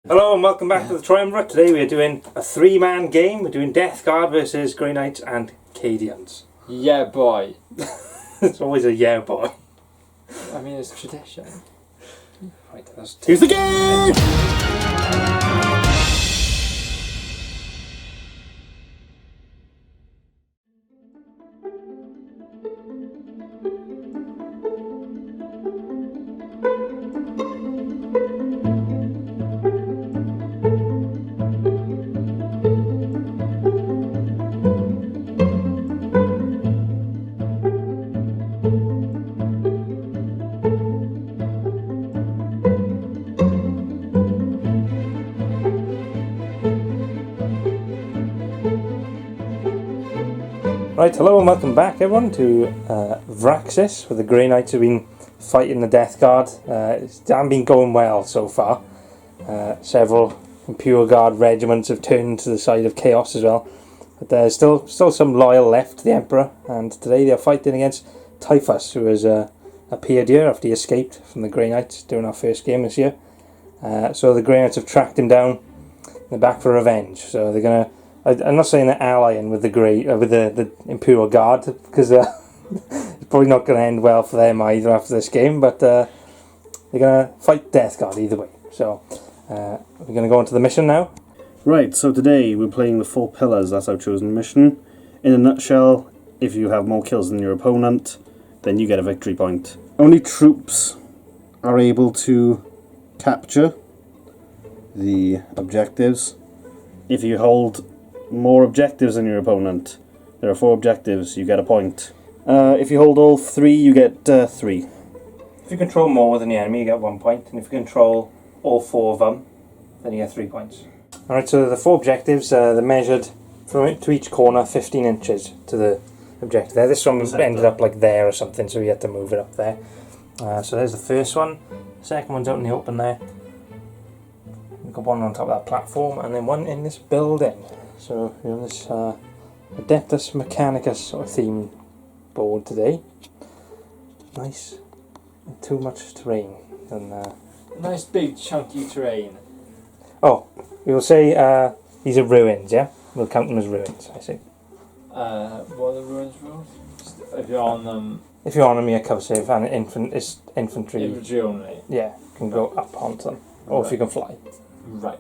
Hello and welcome back to the Triumvirate. Today we are doing a three-man game. We're doing Death Guard versus Grey Knights and Cadians. Yeah, boy. It's always a yeah, boy. I mean, it's tradition. Right, that's Here's the game! Right, hello and welcome back everyone to Vraxis, where the Grey Knights have been fighting the Death Guard. It hasn't been going well so far. Several Impure Guard regiments have turned to the side of Chaos as well. But there's still some loyal left to the Emperor, and today they're fighting against Typhus, who has appeared here after he escaped from the Grey Knights during our first game this year. So the Grey Knights have tracked him down. They're back for revenge, so they're going to... I'm not saying they're allying with the Imperial Guard, because it's probably not going to end well for them either after this game, but they're going to fight Death Guard either way. So we're going to go into the mission now. Right, so today we're playing the 4 pillars. That's our chosen mission. In a nutshell, if you have more kills than your opponent, then you get a victory point. Only troops are able to capture the objectives. If you hold more objectives than your opponent, there are 4 objectives, you get a point. If you hold all 3, you get 3. If you control more than the enemy, you get 1 point, and if you control all 4 of them, then you get 3 points. Alright, so the 4 objectives, they're measured from to each corner 15 inches to the objective there. This one ended up like there or something, so we had to move it up there. So there's the first one. The second one's out in the open there. We've got one on top of that platform, and then one in this building. So we're on this Adeptus Mechanicus sort of theme board today. Nice. And too much terrain. And, Nice big chunky terrain. oh, we'll say these are ruins, yeah? We'll count them as ruins, I see. What are the ruins rules? If you're on them... If you're on them, you get cover save, and it's infantry. Infantry only. Yeah, can go up onto them. Or Right. if you can fly. Right.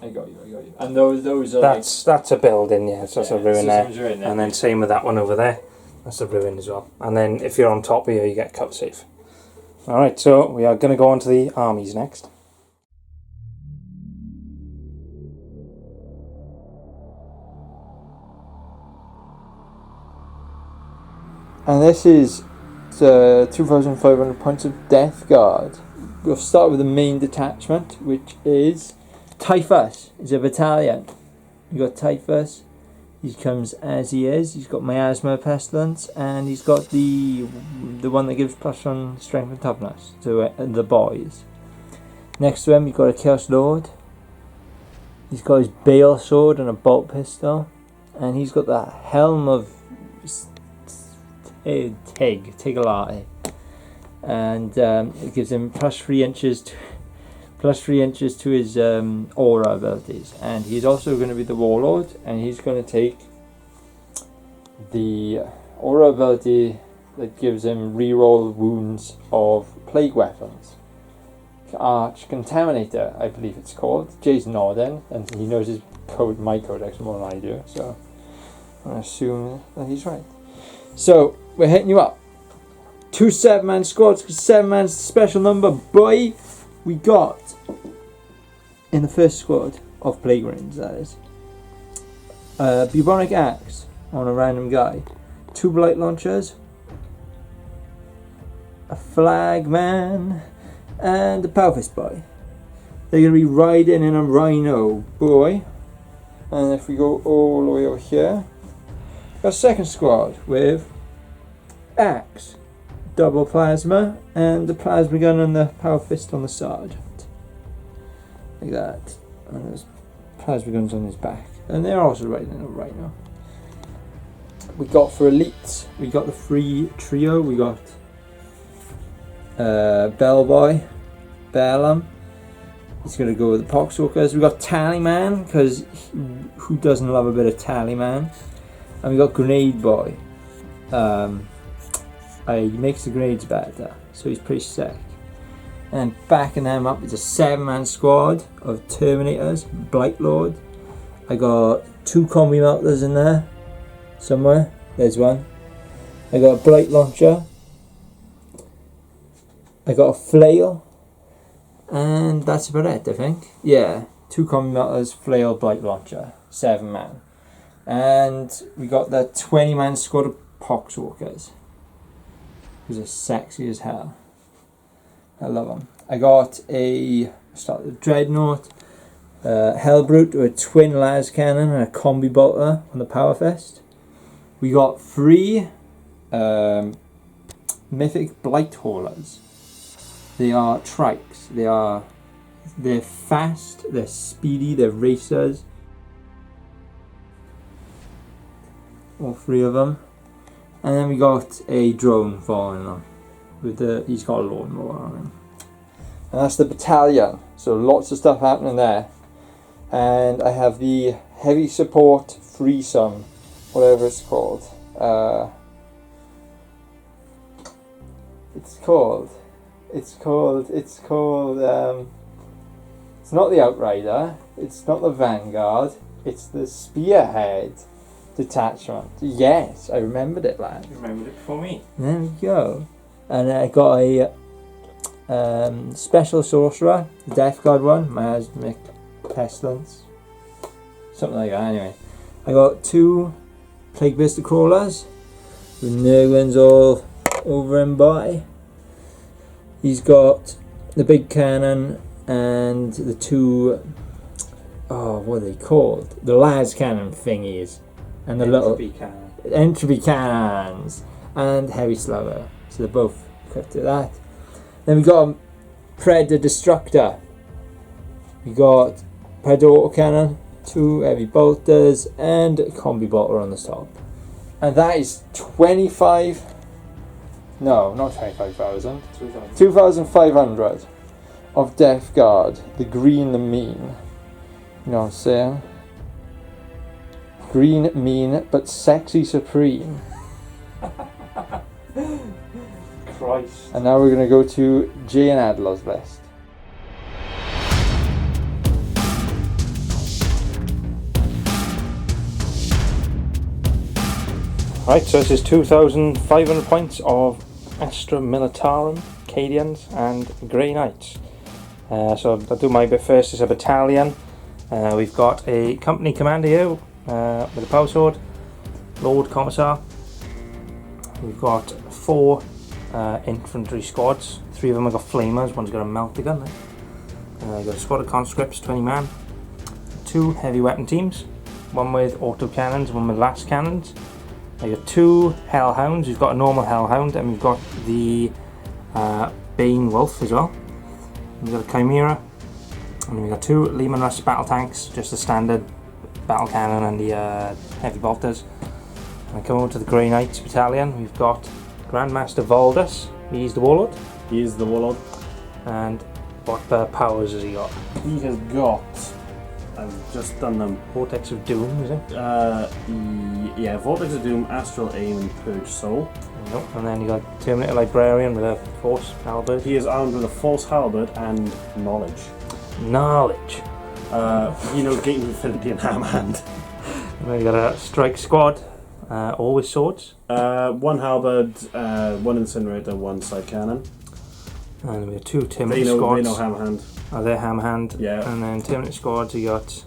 I got you. And those are That's a building, yeah, so that's a ruin there. Ruin there. And then same with that one over there. That's a ruin as well. And then if you're on top here, you get cover save. Alright, so we are going to go on to the armies next. And this is 2,500 points of Death Guard. We'll start with the main detachment, which is Typhus. It's a battalion. You got Typhus. He comes as he is. He's got Miasma Pestilence, and he's got the one that gives +1 strength and toughness to the boys. Next to him, you've got a Chaos Lord. He's got his Bale Sword and a bolt pistol, and he's got the Helm of Tigolati, and it gives him +3 inches to his aura abilities. And he's also going to be the Warlord, and he's going to take the aura ability that gives him reroll wounds of plague weapons. Arch Contaminator, I believe it's called. Jay's nodding, and he knows his my codex more than I do, so I assume that he's right. So we're hitting you up. 2 7-man squads, 7-man's special number, boy. We got in the first squad of Plague Marines, that is, Bubonic Axe on a random guy, 2 Blight Launchers, a Flagman, and a Palfist boy. They're going to be riding in a Rhino boy. And if we go all the way over here, got a second squad with Axe, double plasma, and the plasma gun and the power fist on the sergeant. Like that. And there's plasma guns on his back. And they're also riding in a Rhino. We got for elites, we got the free trio. We got Bellboy, Bellum, He's going to go with the Poxwalkers. We've got Tallyman, because who doesn't love a bit of Tallyman? And we've got Grenade Boy. He makes the grenades better, so he's pretty sick. And backing them up is a 7-man squad of Terminators, Blight Lord. I got 2 combi melters in there somewhere. There's one. I got a Blight Launcher. I got a Flail. And that's about it, I think. Yeah, 2 combi melters, Flail, Blight Launcher, 7-man. And we got the 20-man squad of Poxwalkers. These are sexy as hell. I love them. I got a Dreadnought, Hellbrute with a twin las cannon and a combi bolter on the Power Fist. We got 3 mythic Blight Haulers. They are trikes. They're fast, they're speedy, they're racers. All 3 of them. And then we got a drone following them. He's got a lawnmower on him. And that's the battalion. So lots of stuff happening there. And I have the heavy support threesome, whatever it's called. It's not the Outrider, it's not the Vanguard, it's the Spearhead detachment. Yes, I remembered it, lad. You remembered it before me. There we go. And I got a Special Sorcerer, the Death Guard one, Miasmic Pestilence. Something like that, anyway. I got 2 Plague Blister Crawlers, with Nurglings all over him by. He's got the big cannon and the 2, what are they called? The las cannon thingies. And the entropy cannons and heavy slugger. So they're both equipped to that. Then we got a Predator Destructor. We got Predator Autocannon, 2 heavy bolters, and a combi bolter on the top. And that is 25. No, not 25,000. 2,500 of Death Guard. The green, the mean. You know what I'm saying? Green, mean, but sexy supreme. Christ. And now we're going to go to J and AIDAL'S list. Right, so this is 2,500 points of ASTRA Militarum, Cadians and Grey Knights. So I'll do my bit first. It's a battalion. We've got a company commander here with a power sword, Lord Commissar. We've got 4 infantry squads. 3 of them have got flamers, one's got a melter gun. We've got a squad of conscripts, 20 man. 2 heavy weapon teams, one with auto cannons, one with las cannons. We've got 2 hellhounds. We've got a normal hellhound, and we've got the Bane Wolf as well. We've got a Chimera, and we've got 2 Lehman Russ battle tanks, just the standard battle cannon and the heavy bolters. And I come over to the Grey Knights battalion. We've got Grandmaster Valdus. He's the warlord. He is the warlord. And what powers has he got? He has got, I've just done them. Vortex of Doom, is it? Yeah, Vortex of Doom, Astral Aim, and Purge Soul. Nope. And then you got Terminator Librarian with a Force Halberd. He is armed with a Force Halberd and Knowledge. Knowledge. Gain of Infinity and Ham Hand. And then you got a Strike Squad, all with swords. 1 Halberd, 1 Incinerator, 1 Side Cannon. And we have 2 Terminator squads. They know Ham Hand. They're Ham Hand. Yeah. And then Terminator squads, you got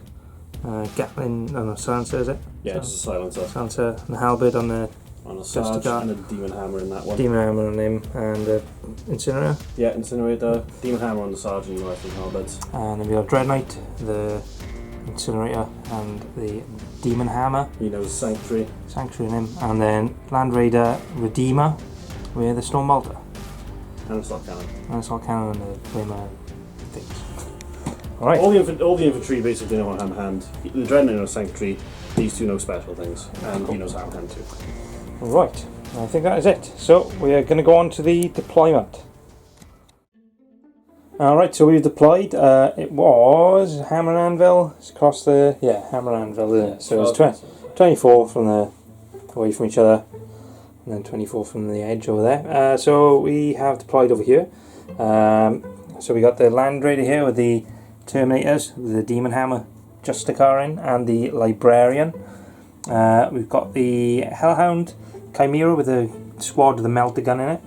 Gatling, Silencer, is it? Yeah, just a Silencer. Silencer and the Halberd on the On a Sarge and a Demon Hammer in that one. Demon Hammer on him and Incinerator. Yeah, Incinerator, Demon Hammer on the Sarge and Rifle Halberds. And then we have Dread Knight, the Incinerator and the Demon Hammer. He knows Sanctuary. Sanctuary in him. And then Land Raider Redeemer with the Storm Bolter. And a Slot Cannon. And a Slot Cannon and the Flamer things. Alright. All the infantry basically know Ham Hand. The Dread Knight knows Sanctuary. These 2 know special things. And he knows Ham Hand too. Right, I think that is it. So we are going to go on to the deployment. Alright, so we've deployed. It was Hammer and Anvil. It's across the... Yeah, Hammer and Anvil. Yeah, So it's 24 from away from each other. And then 24 from the edge over there. So we have deployed over here. So we got the Land Raider here with the Terminators, the Demon Hammer Justicar in, and the Librarian. We've got the Hellhound Chimera with a squad with a melter gun in it.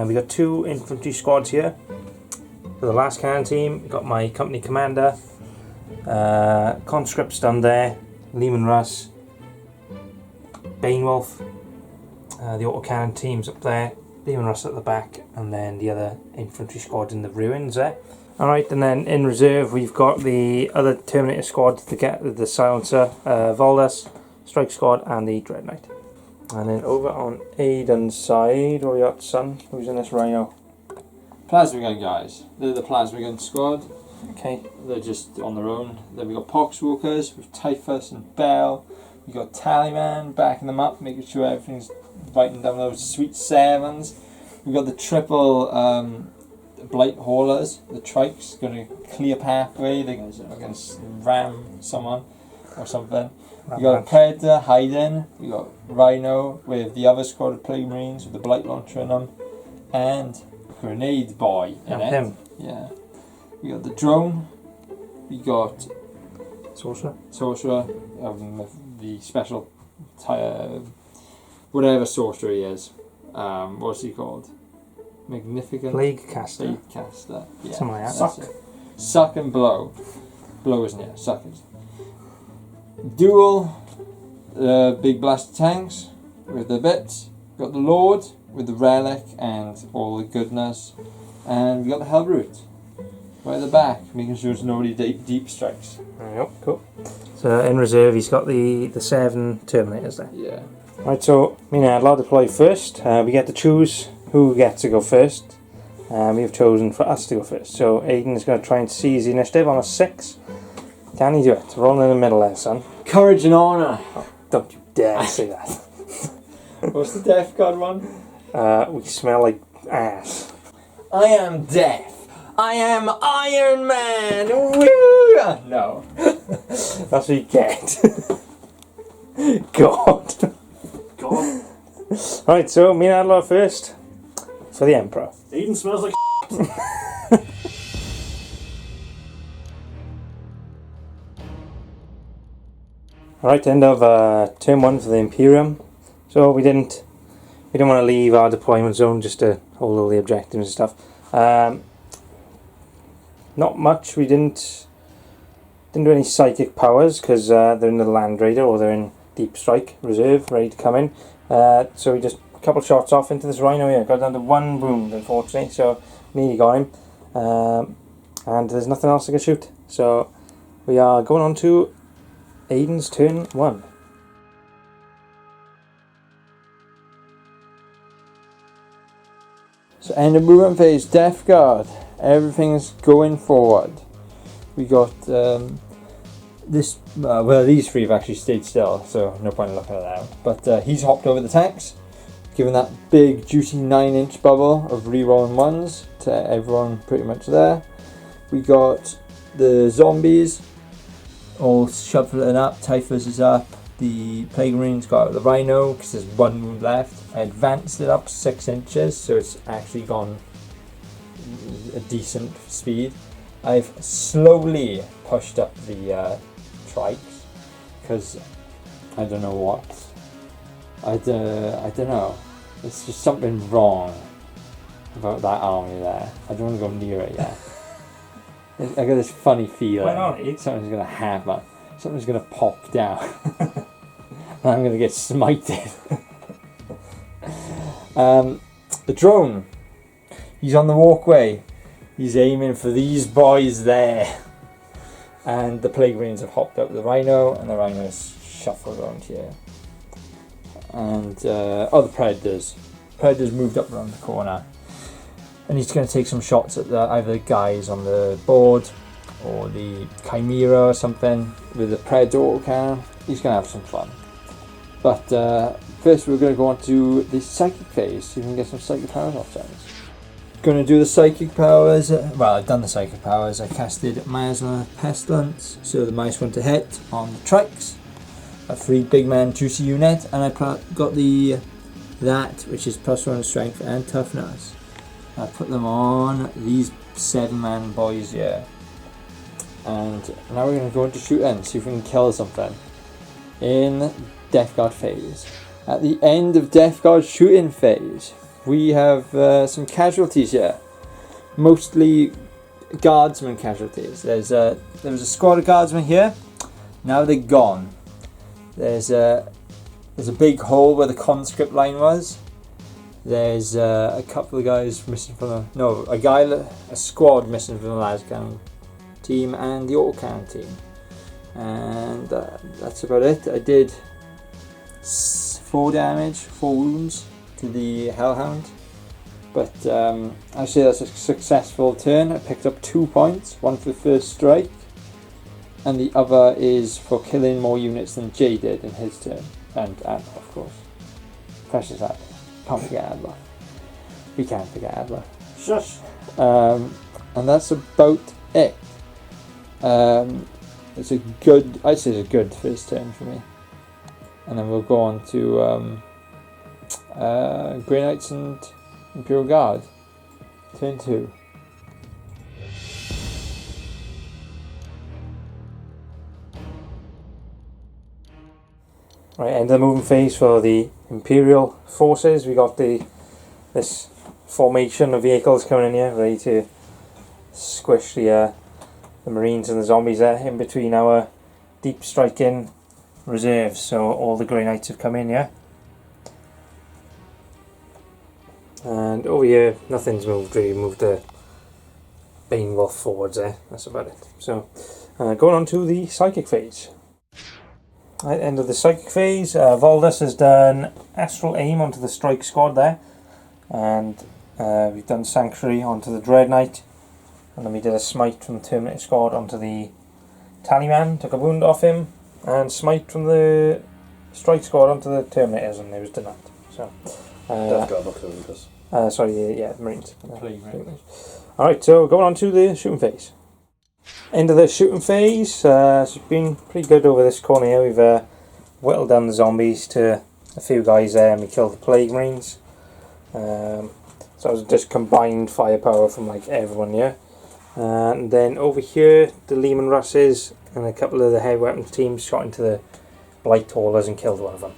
We've got 2 infantry squads here. For the last cannon team, we've got my company commander, conscripts down there, Lehman Russ, Banewolf, the autocannon team's up there, Lehman Russ at the back, and then the other infantry squad in the ruins there. Alright, and then in reserve we've got the other Terminator squad to get the Silencer, Voldas, Strike Squad, and the Dread Knight. And then over on AIDAN'S side, what we got, son? Who's in this Rhino? Plasma gun guys. They're the plasma gun squad. Okay. They're just on their own. Then we got Poxwalkers with Typhus and Bell. We got Tallyman backing them up, making sure everything's biting down those sweet 7s. We got the triple Blight Haulers, the Trikes, going to clear pathway. They're going to ram someone or something. We got a Predator hiding. We got Rhino with the other squad of Plague Marines with the Blight Launcher in them, and Grenade Boy in it. Him. Yeah. We got the drone. We got Sorcerer. the special whatever sorcerer he is. What's he called? Magnificent Plague Caster. Plague Caster. Yeah. Something like that. Suck. Suck and blow. Blow isn't it? Suck is. Dual big blaster tanks with the bits. Got the Lord with the relic and all the goodness, and we got the Hellbrute right at the back, making sure there's nobody deep strikes. Yep, cool. So in reserve he's got the 7 Terminators there. Yeah. Right, so me and Adlar deploy first. We get to choose who gets to go first. We have chosen for us to go first. So Aidan is going to try and seize the initiative on a 6. Can he do it? Rolling in the middle there, son. Courage and honor. Don't you dare say that. What's the Death God one? We smell like ass. I am death. I am Iron Man. Woo! No. That's what you get. God. God. Right, so me and Adlar first for the Emperor. Eden smells like Alright, end of turn 1 for the Imperium. So we didn't want to leave our deployment zone just to hold all the objectives and stuff. Not much. We didn't do any psychic powers because they're in the Land Raider or they're in Deep Strike Reserve, ready to come in. So we just a couple shots off into this Rhino here. Got down to 1 wound, unfortunately, so nearly got him. And there's nothing else I can shoot. So we are going on to Aidan's turn 1. So end of movement phase, Death Guard. Everything's going forward. We got these 3 have actually stayed still, so no point in looking at that. But he's hopped over the tanks, giving that big juicy 9-inch bubble of rerolling 1s to everyone pretty much there. We got the zombies all shuffling up. Typhus is up. The Plague Marine's got the Rhino because there's 1 wound left. I advanced it up 6 inches, so it's actually gone a decent speed. I've slowly pushed up the trikes because I don't know what. I don't know. There's just something wrong about that army there. I don't want to go near it yet. I got this funny feeling something's going to happen. Something's going to pop down. And I'm going to get smited. The drone. He's on the walkway. He's aiming for these boys there. And the Plague Marines have hopped up with the Rhino, and the Rhino's shuffled around here. And the Predators. Predators moved up around the corner. And he's going to take some shots at either the guys on the board or the Chimera or something with the Predator cannon. He's going to have some fun. But first we're going to go on to the Psychic phase, so you can get some Psychic powers off things. Gonna do the psychic powers. Well, I've done the psychic powers. I casted Miasma Pestilence, so the minus 1 to hit on the trikes. A 3 big man juicy unit, and I got that which is +1 strength and toughness. I put them on these 7-man boys here. And now we're going to go into shooting, see if we can kill something in Death Guard phase. At the end of Death Guard shooting phase, we have some casualties here. Mostly guardsmen casualties. There was a squad of guardsmen here. Now they're gone. There's a big hole where the conscript line was. There's a couple of guys missing from a squad missing from the Lascan team and the autocan team, and that's about it. I did 4 damage, 4 wounds to the Hellhound, but I say that's a successful turn. I picked up 2 points, one for the first strike, and the other is for killing more units than Jay did in his turn, and Adler, of course. Precious Adler. Can't forget Adler. We can't forget Adler. Shush! And that's about it. It's a good, I'd say it's a good first turn for me. And then we'll go on to Grey Knights and Imperial Guard. Turn 2. Right, end of the moving phase for the Imperial forces. We got this formation of vehicles coming in here, ready to squish the Marines and the zombies there in between our deep striking reserves. So all the Grey Knights have come in here. And over here, nothing's moved really. Moved the Bane Wolf forwards there. That's about it. So going on to the psychic phase. Right, end of the psychic phase. Voldus has done Astral Aim onto the Strike Squad there. And we've done Sanctuary onto the Dread Knight. And then we did a Smite from the Terminator Squad onto the Tallyman. Took a wound off him. And Smite from the Strike Squad onto the Terminators, and it was denied. So, Death Guard, not Terminators. sorry, yeah, Marines. Alright, so going on to the shooting phase. End of the shooting phase. It's been pretty good over this corner here. We've whittled down the zombies to a few guys there, and we killed the Plague Marines. So it was just combined firepower from like everyone here. And then over here, the Lehman Russes and a couple of the heavy weapons teams shot into the Blight Haulers and killed one of them.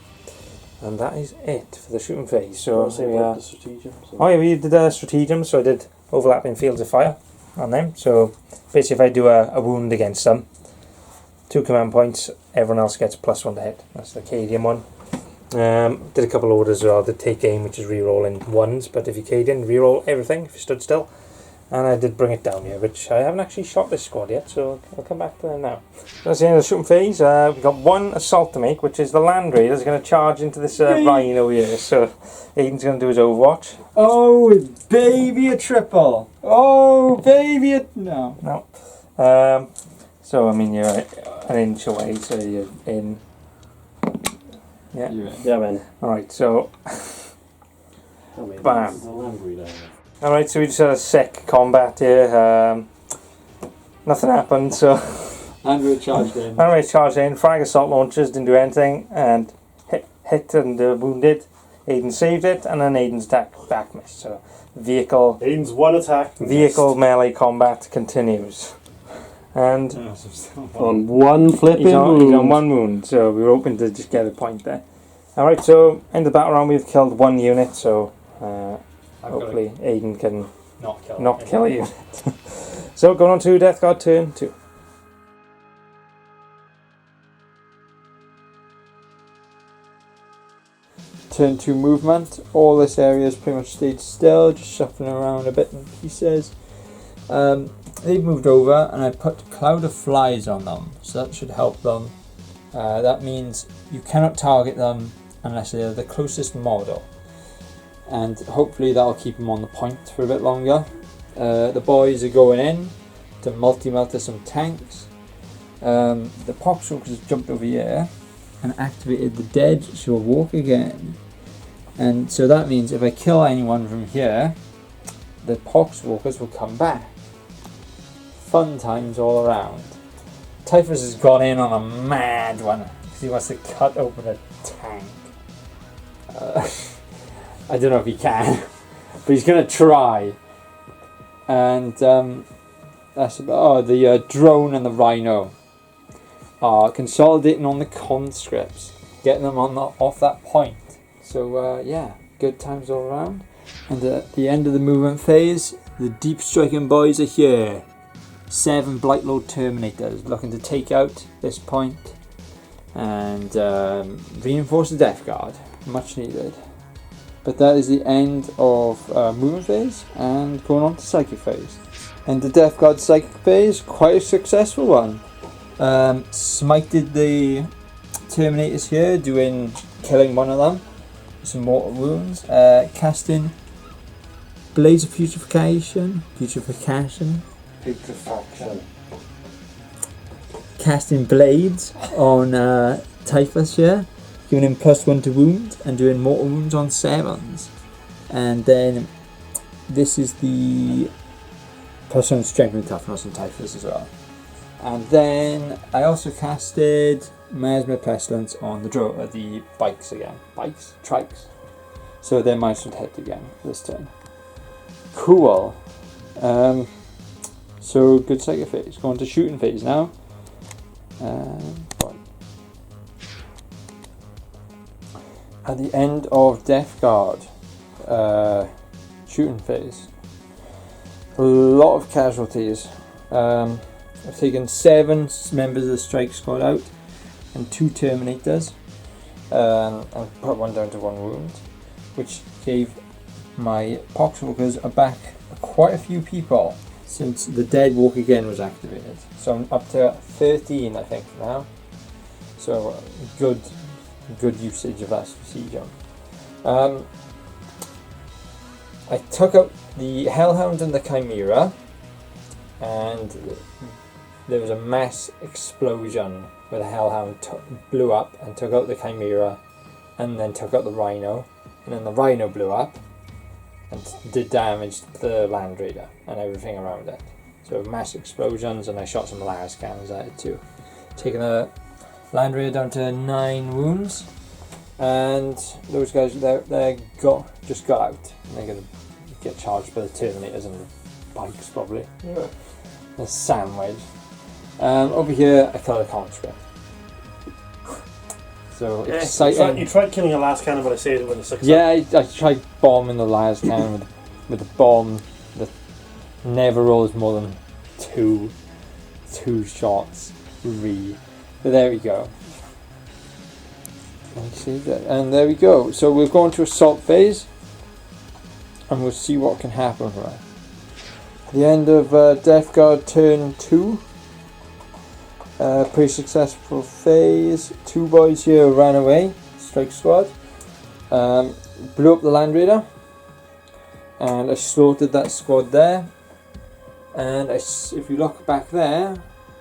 And that is it for the shooting phase. So the stratagem. Oh yeah, we did stratagem, so I did overlapping fields of fire on them. So basically if I do a wound against them, 2 command points, everyone else gets +1 to hit. That's the Cadian one. Did a couple of orders as well. Did take aim, which is re-rolling 1s, but if you Cadian, re-roll everything if you stood still. And I did bring it down here, which I haven't actually shot this squad yet, so I'll come back to them now. That's the end of the shooting phase. We've got 1 assault to make, which is the Land Raiders are going to charge into this Rhine over here. So Aidan's going to do his Overwatch. Oh, baby, a triple. Oh, baby, no. No. So, I mean, you're an inch away, so you're in. Yeah. Yeah, man. Alright, so. Bam. The Land Raider. Alright, so we just had a sick combat here. Nothing happened, so. Andrew charged in. Anyway, charged in, frag assault launchers, didn't do anything, and hit and wounded. Aidan saved it, and then Aidan's attack back missed. So, Aidan's one attack. Vehicle melee combat continues. And on one flipping wound. He's on 1 wound, so we were hoping to just get a point there. Alright, so in the battle round we've killed 1 unit, so hopefully Aidan can not kill a unit. So going on to Death Guard turn 2. Turn 2 movement. All this area has pretty much stayed still, just shuffling around a bit in pieces. They've moved over and I put Cloud of Flies on them, so that should help them. That means you cannot target them unless they're the closest model, and hopefully that'll keep them on the point for a bit longer. The boys are going in to multi-melter some tanks. The Poxwalkers has jumped over here and activated the Dead Shall Walk again, and so that means if I kill anyone from here, the Poxwalkers will come back. Fun times all around. Typhus has gone in on a mad one because he wants to cut open a tank. I don't know if he can, but he's going to try. And that's about the drone and the rhino are consolidating on the conscripts, getting them on off that point. So yeah, good times all around. And at the end of the movement phase, the deep striking boys are here. 7 Blightlord Terminators looking to take out this point and reinforce the Death Guard. Much needed. But that is the end of movement phase and going on to psychic phase. And the Death Guard psychic phase, quite a successful one. Smited the Terminators here, killing one of them. Some mortal wounds. Casting Blades of Putrefaction. Casting Blades on Typhus here, giving him +1 to wound and doing mortal wounds on 7s. And then this is the +1 strength and toughness on Typhus as well. And then I also casted Mesmer Pestilence on the bikes again. Trikes. So they're -1 hit again this turn. Cool. So good psychic phase. Going to shooting phase now. At the end of Death Guard shooting phase, a lot of casualties. I've taken 7 members of the strike squad out and 2 Terminators, and put one down to 1 wound, which gave my Poxwalkers back quite a few people since the Dead Walk again was activated. So I'm up to 13 I think now. So good usage of that strategium. I took out the Hellhound and the Chimera, and there was a mass explosion where the Hellhound blew up and took out the Chimera, and then took out the Rhino, and then the Rhino blew up and did damage to the Land Raider and everything around it. So mass explosions, and I shot some las cannons at it too. Taking the Land Raider down to 9 wounds, and those guys just got out. And they're going to get charged by the Terminators and the bikes probably. Yeah. The sandwich. Over here I killed a conscript. So yeah, exciting. You tried killing a last cannon, but I saved it with a 6. Yeah, I tried bombing the last cannon with a bomb that never rolls more than 2 shots. But there we go. And there we go. So we're going to assault phase, and we'll see what can happen from it. At the end of Death Guard turn 2, pretty successful phase. 2 boys here ran away, strike squad, blew up the Land Raider, and I slaughtered that squad there. And if you look back there,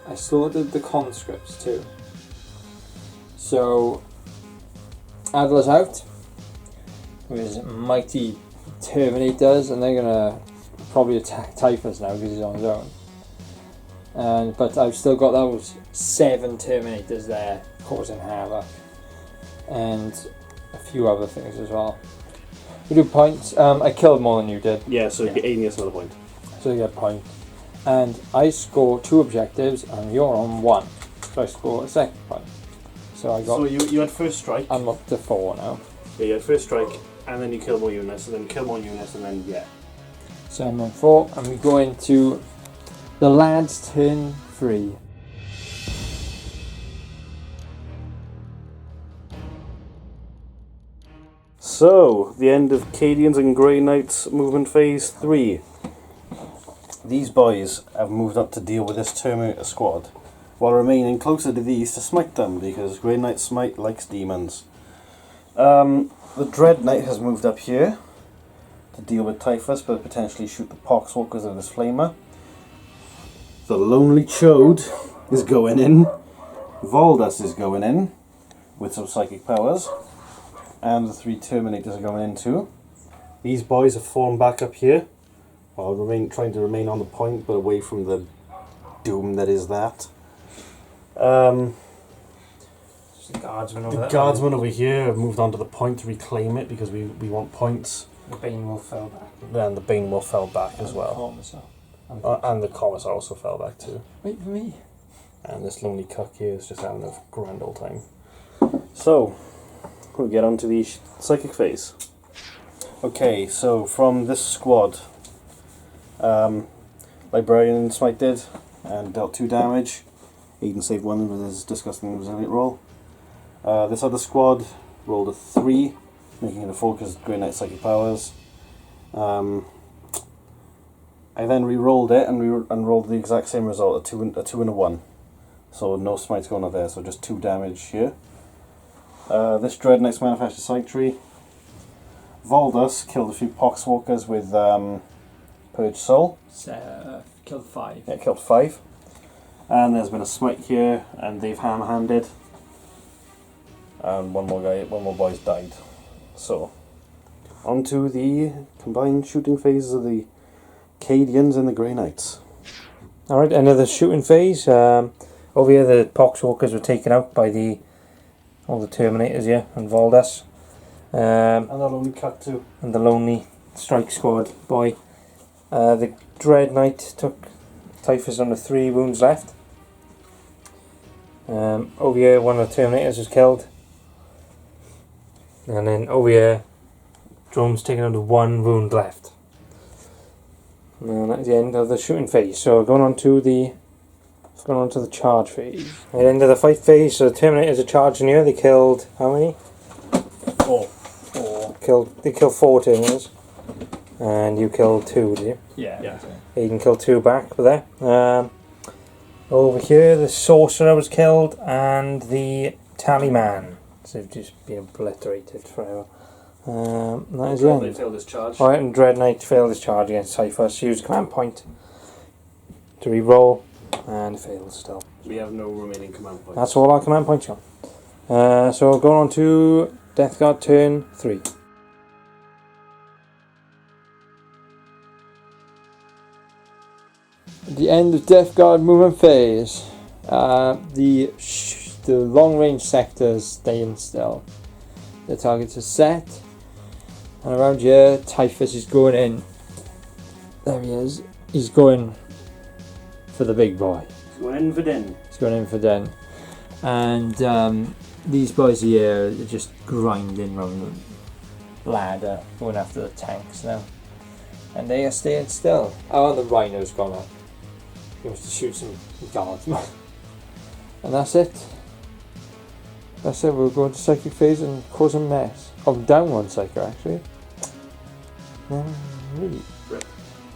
I slaughtered the conscripts too. So ADLAR'S out with his mighty Terminators, and they're gonna probably attack Typhus now because he's on his own. But I've still got those 7 Terminators there causing havoc, and a few other things as well. We do points. I killed more than you did. Yeah, so Aiden gets another point. So you get a point. And I score 2 objectives, and you're on 1. So I score a second point. So I got. So you had first strike. I'm up to 4 now. Yeah, you had first strike, and then you kill more units, and then you kill more units, and then yeah. So I'm on 4, and we go into the lads' turn 3. So, the end of Cadians and Grey Knights movement phase 3. These boys have moved up to deal with this Terminator squad, while remaining closer to these to smite them, because Grey Knight Smite likes demons. The Dread Knight has moved up here to deal with Typhus, but potentially shoot the Poxwalkers of this Flamer. The Lonely Chode is going in. Voldus is going in with some psychic powers. And the 3 Terminators are going in too. These boys have fallen back up here, Well, trying to remain on the point, but away from the doom that is that. The guardsmen over The there. guardsmen over here have moved on to the point to reclaim it because we want points. The Bane Wolf fell back. Then the Bane Wolf fell back as well. Commissar. And the Commissar also fell back too. Wait for me. And this lonely cuck here is just having a grand old time. So, we'll get on to the psychic phase. Okay, so from this squad, Librarian smited and dealt 2 damage. Aidan saved 1 with his disgusting resilient roll. This other squad rolled a 3, making it a 4 because Grey Knight psychic powers. I then re-rolled it and rolled the exact same result, a 2 and a 1. So no smites going up there, so just 2 damage here. This Dread Knight's Manifested Sanctuary. Voldus killed a few Poxwalkers with Purge Soul. Killed 5. Yeah, killed 5. And there's been a smite here, and they've ham-handed. And one more boy's died. So, on to the combined shooting phases of the Cadians and the Grey Knights. Alright, end of the shooting phase. Over here the Poxwalkers were taken out by all the Terminators here and Voldus. And the lonely cut too. And the lonely strike squad boy. The Dread Knight took Typhus under 3 wounds left. Over here one of the Terminators was killed. And then over here Drone's taken under 1 wound left. And that's the end of the shooting phase. So going on to the charge phase. At the end of the fight phase, so the Terminators are charging here. They killed how many? 4. They killed 4 Terminators. And you killed 2, did you? Yeah. Aiden killed 2 back for there. Over here the Sorcerer was killed and the Tallyman. So they've just been obliterated forever. That is the end. failed his charge. Alright, and Dread Knight failed his charge against Typhus. Used command point to re-roll and failed still. We have no remaining command points. That's all our command points on. So going on to Death Guard turn 3. At the end of Death Guard movement phase, the long range sectors stay in still. The targets are set, and around here Typhus is going in. There he is. He's going for the big boy. He's going in for den. He's going in for den. And these boys here are just grinding around the ladder, going after the tanks now. And they are staying still. Oh, the rhino's gone up. He wants to shoot some guardsmen. And that's it. That's it, we'll go into psychic phase and cause a mess. Oh, down 1 psychic actually. Really? Rip.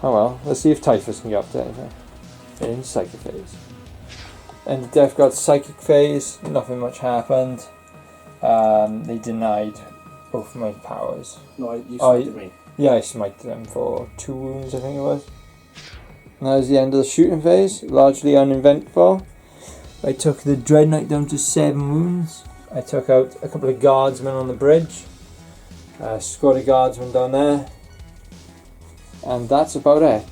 Oh well, let's see if Typhus can get up to anything. In psychic phase. And the Death Guard psychic phase, nothing much happened. They denied both my powers. No, you smited me. Yeah, I smited them for 2 wounds, I think it was. And that was the end of the shooting phase, largely uneventful. I took the Dread Knight down to 7 wounds. I took out a couple of guardsmen on the bridge. Squad of guardsmen down there. And that's about it.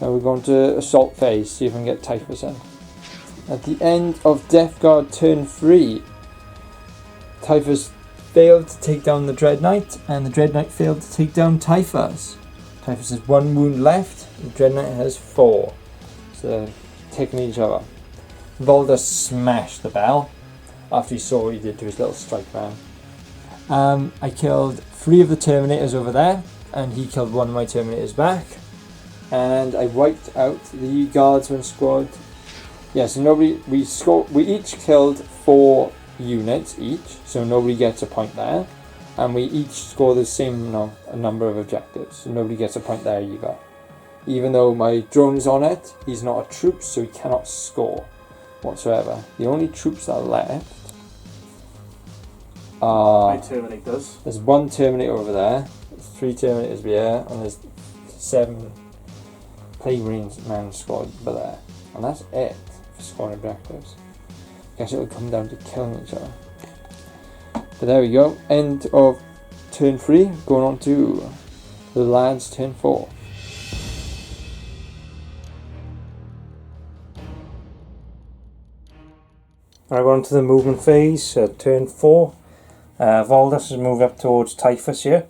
Now we're going to assault phase, see if we can get Typhus in. At the end of Death Guard turn 3, Typhus failed to take down the Dread Knight, and the Dread Knight failed to take down Typhus. Typhus has 1 wound left, the Dread Knight has 4. So they're taking each other. Voldus smashed the bell after he saw what he did to his little strike man. I killed 3 of the Terminators over there, and he killed 1 of my Terminators back. And I wiped out the Guardsman squad. Yeah, so we each killed 4 units each, so nobody gets a point there. And we each score the same number of objectives, so nobody gets a point there either. Even though my drone is on it, he's not a troop, so he cannot score whatsoever. The only troops that are left are... My Terminate does. There's 1 Terminator over there, there's 3 Terminators here, and there's 7 Plague Man squad over there. And that's it for scoring objectives. Guess it'll come down to killing each other. But there we go, end of turn 3, going on to the lads turn 4. I go on to the movement phase, turn 4. Voldus has moved up towards Typhus here.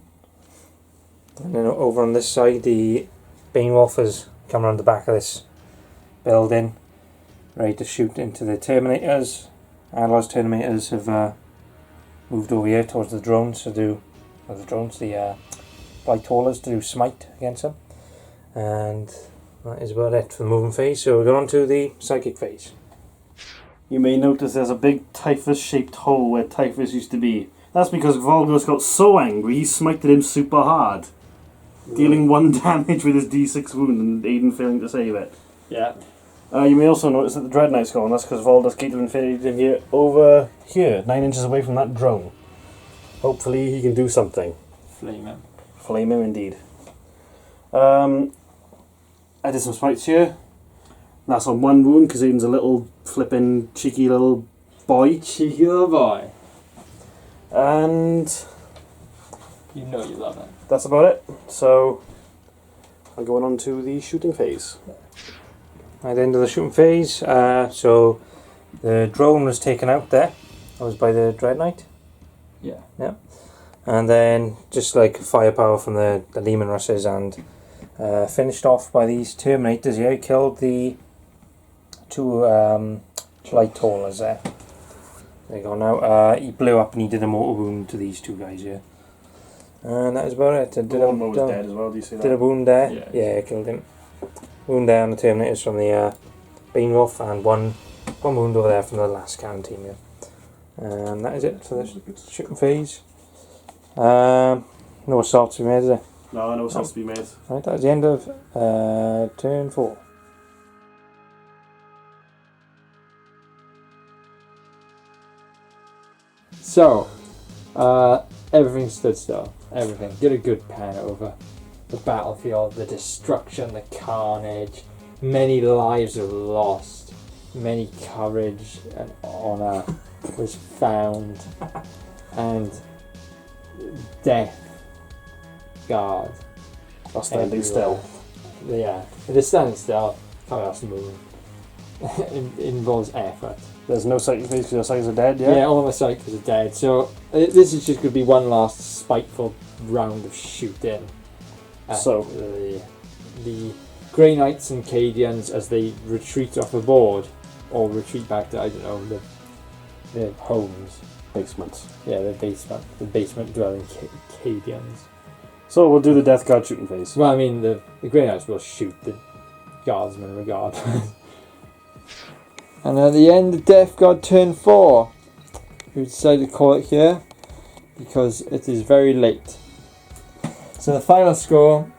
And then over on this side, the Banewolf has come around the back of this building, ready to shoot into the Terminators. AIDAL'R's Terminators have moved over here towards the drones to do, the Blight Haulers to do smite against them. And that is about it for the movement phase, so we're going on to the psychic phase. You may notice there's a big Typhus-shaped hole where Typhus used to be. That's because Volgos got so angry he smited him super hard, dealing 1 damage with his D6 wound and Aiden failing to save it. Yeah. You may also notice that the Dread Knight's gone. That's because Voldos gated Infinity in here, over here, 9 inches away from that drone. Hopefully he can do something. Flame him. Flame him indeed. I did some smites here. That's on 1 wound because Aiden's a little flippin' cheeky little boy. Cheeky little boy. And You know you love it. that's about it. So I'm going on to the shooting phase. At the end of the shooting phase, so the drone was taken out there. That was by the Dread Knight. Yeah. Yeah. And then just like firepower from the Lehman Russes and finished off by these Terminators here. He killed the 2 Light Haulers there. There you go now. He blew up and he did a mortal wound to these 2 guys here. And that is about it. Did The one was dead as well, do you see that? Did a wound there. Yeah. Yeah, killed him. Wound there on the Terminators from the Banewolf, and one wound over there from the last cannon team here. And that is it for the shooting phase. No assaults to be made, is there? No sense to be made. Right, that was the end of turn 4. So, everything stood still. Everything. Did a good pan over the battlefield, the destruction, the carnage. Many lives were lost. Many courage and honour was found. And death guard. Or standing everywhere. still. Yeah, it is standing still. Can't ask to move. It involves effort. There's no psychic phase because your psychics are dead, Yeah, yeah? all my psychers are dead. So this is just going to be one last spiteful round of shooting. At So? the Grey Knights and Cadians as they retreat off the board, or retreat back to, I don't know, their homes. Basements. Yeah, the basement dwelling Cadians. So we'll do the Death Guard shooting phase. Well, I mean, the Grey Knights will shoot the Guardsmen regardless. And at the end of Death Guard turn 4, we decided to call it here because it is very late. So the final score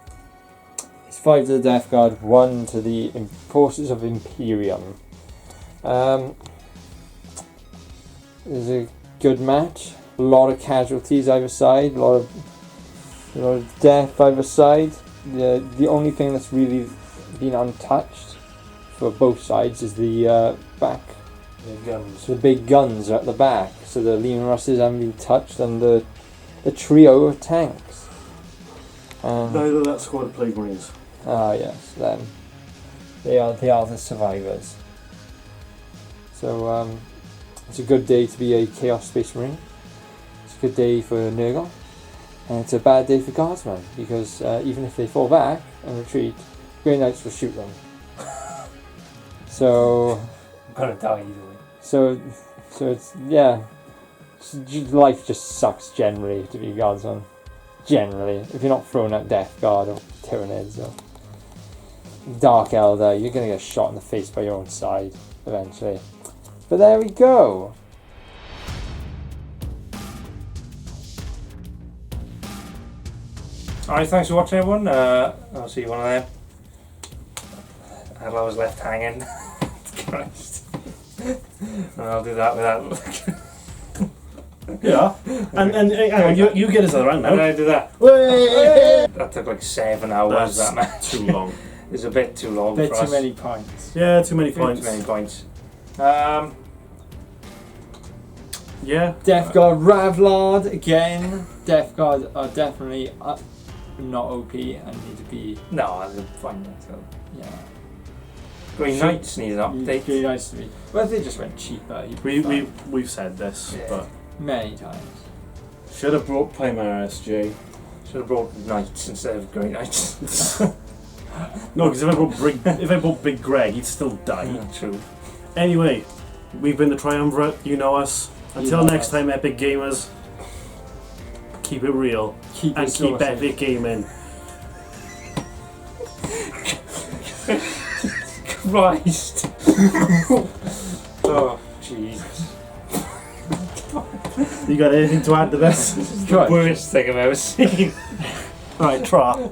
is 5 to the Death Guard, 1 to the Forces of Imperium. It was a good match. A lot of casualties either side, a lot of death either side. The only thing that's really been untouched for both sides is the back. The guns. So the big guns are at the back. So the Lehman Russes haven't been touched, and the trio of tanks. Neither of that squad of Plague Marines. Ah yes, them. They are the survivors. So it's a good day to be a Chaos Space Marine. It's a good day for Nurgle. And it's a bad day for Guardsmen, because even if they fall back and retreat, Grey Knights will shoot them. So I'm gonna die either way. So it's, yeah, life just sucks generally to be Guardsman. Generally, if you're not throwing out Death Guard or Tyrannids or Dark Elder, you're gonna get shot in the face by your own side eventually. But there we go. Alright, thanks for watching, everyone. I'll see you one of them. I was left hanging. Christ. And I'll do that without. Yeah. And you get us around How did now. I do that? That took like 7 hours. That match. Too long. It's a bit too long Bit for too us. many points. Yeah, too many Bit points. Too many points. Yeah. Death Guard Ravlard again. Death Guard are definitely not OP and need to be, No, I didn't find it. So. yeah. Green Knights need an update. Green Knights to be. Well, if they just went cheaper, you'd be fine. We've said this, Yeah. but Many times. should have brought Primaris, Jay. Should have brought Knights instead of Grey Knights. No, because if I brought Big Greg, he'd still die. Yeah, true. Anyway, we've been the Triumvirate. You know us. Until know next us. time, Epic Gamers. Keep it real Keep and it keep saucy. Epic Gaming. Christ! Oh, Jesus. You got anything to add to this? This is the worst thing I've ever seen. Right, try.